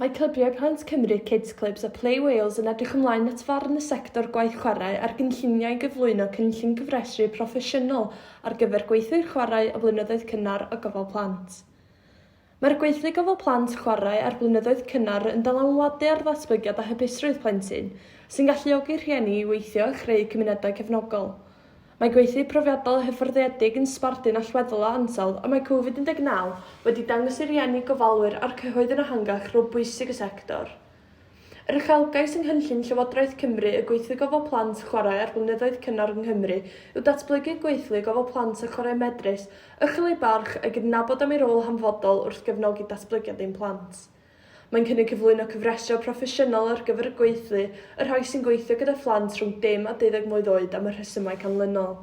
Mae clybiau plant Cymru Kids Clubs a Play Wales yn edrych ymlaen at farn y sector gwaith chwarae ar gynlluniau gyflwyno cynllun gyfrestru proffesiynol ar gyfer gweithwyr chwarae o blynyddoedd cynnar o gofal plant. Mae'r gweithlu gofal plant chwarae ar blynyddoedd cynnar yn dylanwadu ar ddatblygiad a hybusrwydd plentyn, sy'n galluogi rhieni i weithio a chreu cymunedau cefnogol. Mae gweithlu profiadol hyfforddiedig yn sbardun allweddol a ansawdd, a mae Covid-19 wedi dangos i'r rhieni gofalwyr a'r cyhoedd yn ehangach rôl bwysig y sector. Yr uchelgais yng nghynllun Llywodraeth Cymru y gweithlu gofal plant chwarae ar blynyddoedd cynnar yng Nghymru yw datblygu gweithlu gofal plant a chwarae medrus, ychydig barch a gydnabod am ei rôl hanfodol wrth gefnogi datblygiad ein plant. Mae'n cynnig cyflwyno cyfrestru proffesiynol ar gyfer y gweithlu, y rhai sy'n gweithio gyda phlant rhwng 10 a 12 mlwydd oed am y rhesymau canlynol.